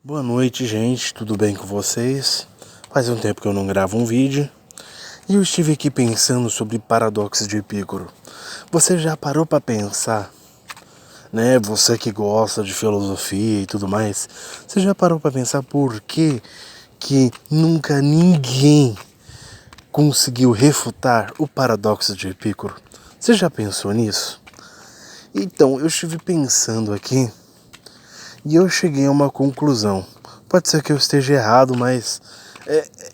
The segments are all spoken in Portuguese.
Boa noite, gente, tudo bem com vocês? Faz um tempo que eu não gravo um vídeo e eu estive aqui pensando sobre paradoxos de Epicuro. Você já parou para pensar, né? Você que gosta de filosofia e tudo mais, você já parou para pensar por que nunca ninguém conseguiu refutar o paradoxo de Epicuro? Você já pensou nisso? Então, eu estive pensando aqui e eu cheguei a uma conclusão. Pode ser que eu esteja errado, mas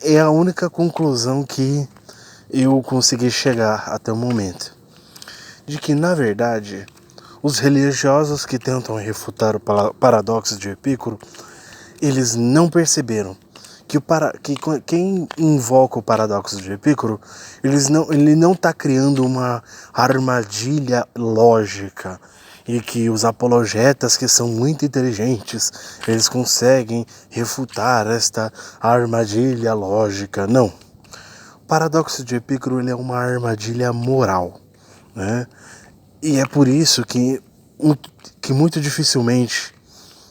é a única conclusão que eu consegui chegar até o momento. De que, na verdade, os religiosos que tentam refutar o paradoxo de Epicuro, eles não perceberam que, quem invoca o paradoxo de Epicuro, ele não está criando uma armadilha lógica e que os apologetas, que são muito inteligentes, eles conseguem refutar esta armadilha lógica. Não. O paradoxo de Epicuro ele é uma armadilha moral, né? E é por isso que muito dificilmente,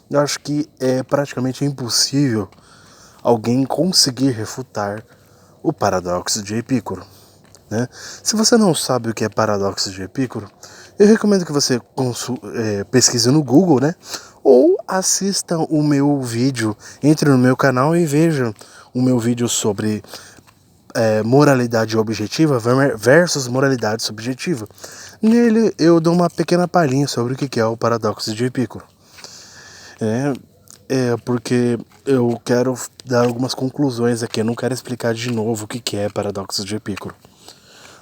eu acho que é praticamente impossível alguém conseguir refutar o paradoxo de Epicuro, né? Se você não sabe o que é paradoxo de Epicuro, eu recomendo que você pesquise no Google, né? Ou assista o meu vídeo, entre no meu canal e veja o meu vídeo sobre moralidade objetiva versus moralidade subjetiva. Nele eu dou uma pequena palhinha sobre o que é o paradoxo de Epicuro. Porque eu quero dar algumas conclusões aqui, eu não quero explicar de novo o que é paradoxo de Epicuro.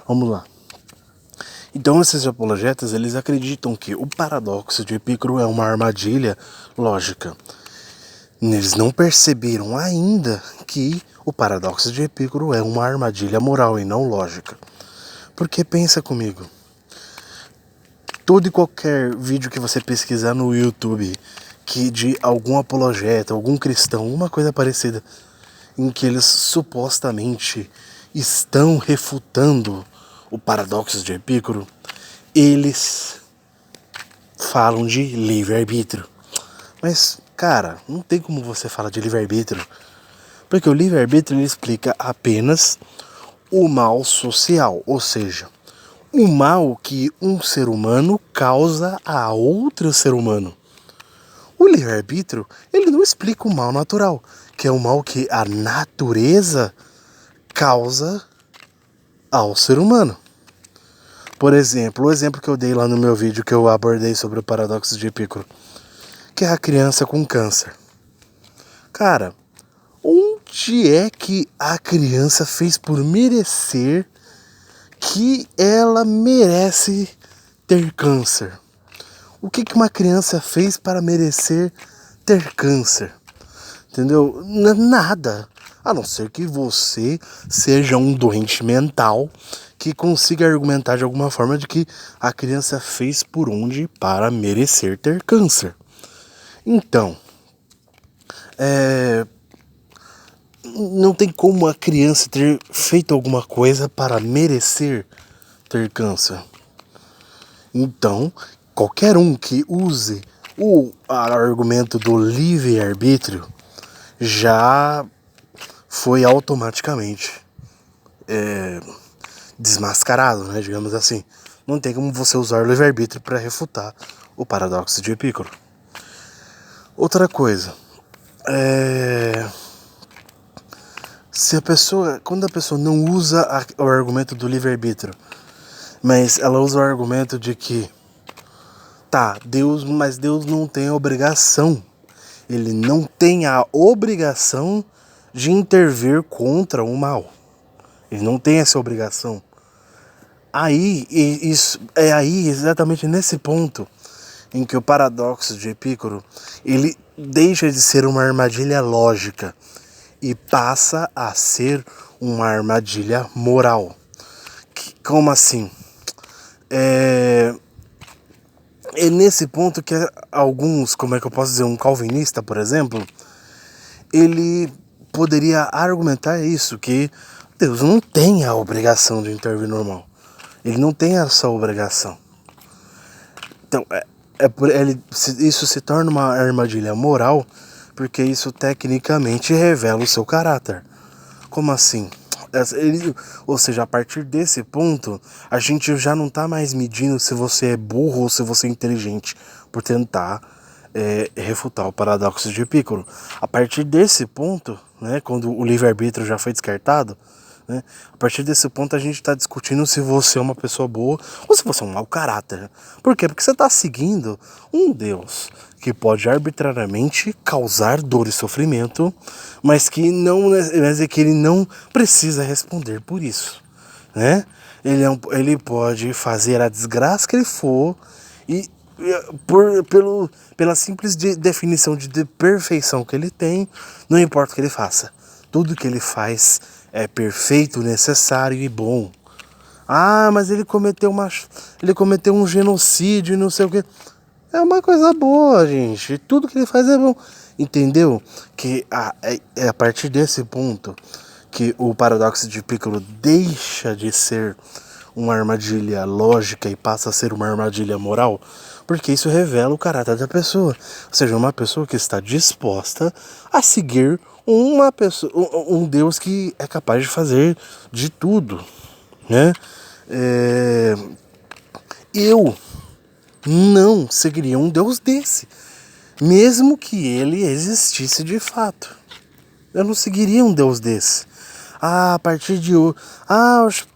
Vamos lá. Então esses apologetas, eles acreditam que o paradoxo de Epicuro é uma armadilha lógica. Eles não perceberam ainda que o paradoxo de Epicuro é uma armadilha moral e não lógica. Porque pensa comigo, todo e qualquer vídeo que você pesquisar no YouTube que de algum apologeta, algum cristão, alguma coisa parecida, em que eles supostamente estão refutando o paradoxo de Epicuro, eles falam de livre-arbítrio. Mas, cara, não tem como você falar de livre-arbítrio, porque o livre-arbítrio ele explica apenas o mal social, ou seja, o mal que um ser humano causa a outro ser humano. O livre-arbítrio, ele não explica o mal natural, que é o mal que a natureza causa ao ser humano. Por exemplo, o exemplo que eu dei lá no meu vídeo que eu abordei sobre o paradoxo de Epicuro, que é a criança com câncer. Cara, onde é que a criança fez por merecer que ela merece ter câncer? O que uma criança fez para merecer ter câncer? Entendeu? Nada. A não ser que você seja um doente mental que consiga argumentar de alguma forma de que a criança fez por onde para merecer ter câncer. Então, não tem como a criança ter feito alguma coisa para merecer ter câncer. Então, qualquer um que use o argumento do livre-arbítrio já foi automaticamente desmascarado, né, digamos assim. Não tem como você usar o livre-arbítrio para refutar o paradoxo de Epicuro. Outra coisa, quando a pessoa não usa o argumento do livre-arbítrio, mas ela usa o argumento de que mas Deus não tem a obrigação, ele não tem a obrigação de intervir contra o mal. Ele não tem essa obrigação. Aí exatamente nesse ponto em que o paradoxo de Epicuro ele deixa de ser uma armadilha lógica e passa a ser uma armadilha moral. Como assim? É nesse ponto que alguns, como é que eu posso dizer, um calvinista, por exemplo, ele poderia argumentar isso, que Deus não tem a obrigação de intervir no mal. Ele não tem essa obrigação. Então, isso se torna uma armadilha moral porque isso tecnicamente revela o seu caráter. Como assim? Ou seja, a partir desse ponto, a gente já não tá mais medindo se você é burro ou se você é inteligente, por tentar refutar o paradoxo de Epicuro. A partir desse ponto, né, quando o livre-arbítrio já foi descartado, né, a partir desse ponto a gente está discutindo se você é uma pessoa boa ou se você é um mau caráter. Por quê? Porque você está seguindo um Deus que pode arbitrariamente causar dor e sofrimento, mas que ele não precisa responder por isso, né? Ele pode fazer a desgraça que ele for e pela simples definição de perfeição que ele tem, não importa o que ele faça. Tudo que ele faz é perfeito, necessário e bom. Ah, mas ele cometeu um genocídio e não sei o que. É uma coisa boa, gente. Tudo que ele faz é bom. Entendeu? Que é a partir desse ponto que o paradoxo de Epicuro deixa de ser uma armadilha lógica e passa a ser uma armadilha moral, porque isso revela o caráter da pessoa. Ou seja, uma pessoa que está disposta a seguir um Deus que é capaz de fazer de tudo, né? Eu não seguiria um Deus desse, mesmo que ele existisse de fato. Eu não seguiria um Deus desse. A partir de hoje,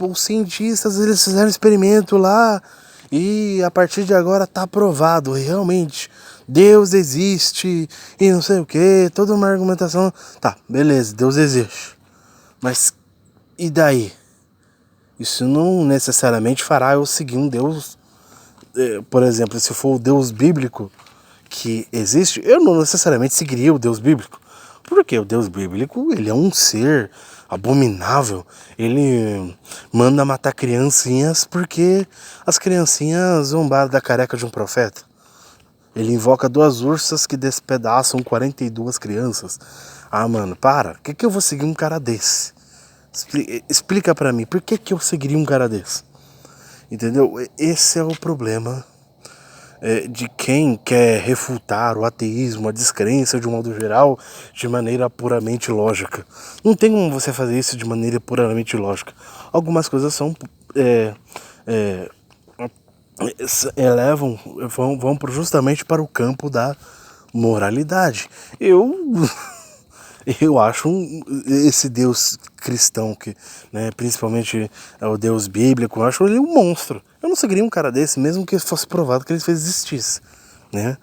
os cientistas eles fizeram um experimento lá e a partir de agora tá provado, realmente Deus existe e não sei o que, toda uma argumentação. Tá, beleza, Deus existe. Mas e daí? Isso não necessariamente fará eu seguir um Deus. Por exemplo, se for o Deus bíblico que existe, eu não necessariamente seguiria o Deus bíblico. Porque o Deus bíblico, ele é um ser abominável. Ele manda matar criancinhas porque as criancinhas zombaram da careca de um profeta. Ele invoca 2 ursas que despedaçam 42 crianças. Ah, mano, para. Por que eu vou seguir um cara desse? Explica pra mim, por que eu seguiria um cara desse? Entendeu? Esse é o problema de quem quer refutar o ateísmo, a descrença de um modo geral, de maneira puramente lógica. Não tem como você fazer isso de maneira puramente lógica. Algumas coisas são vão justamente para o campo da moralidade. Eu acho esse Deus cristão, que, né, principalmente é o Deus bíblico, eu acho ele um monstro. Eu não seguiria um cara desse, mesmo que fosse provado que ele fez existisse, né?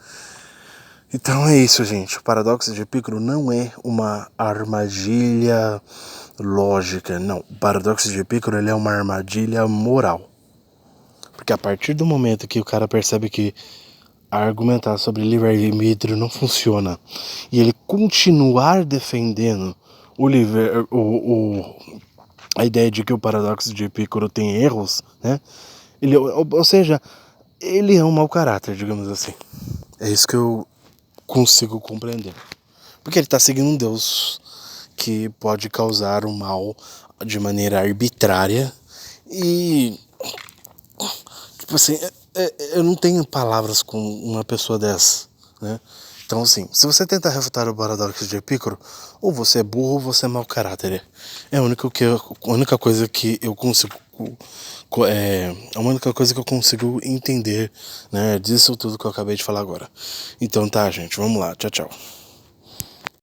Então é isso, gente. O paradoxo de Epicuro não é uma armadilha lógica, não. O paradoxo de Epicuro ele é uma armadilha moral. Porque a partir do momento que o cara percebe que argumentar sobre livre-arbítrio não funciona e ele continuar defendendo a ideia de que o paradoxo de Epicuro tem erros, né? Ou seja, ele é um mau caráter, digamos assim. É isso que eu consigo compreender. Porque ele está seguindo um Deus que pode causar o mal de maneira arbitrária e, tipo assim, eu não tenho palavras com uma pessoa dessa, né? Então, assim, se você tentar refutar o paradoxo de Epicuro, ou você é burro ou você é mau caráter. É a única coisa que eu consigo a única coisa que eu consigo entender, né, disso tudo que eu acabei de falar agora. Então tá, gente, vamos lá, tchau, tchau.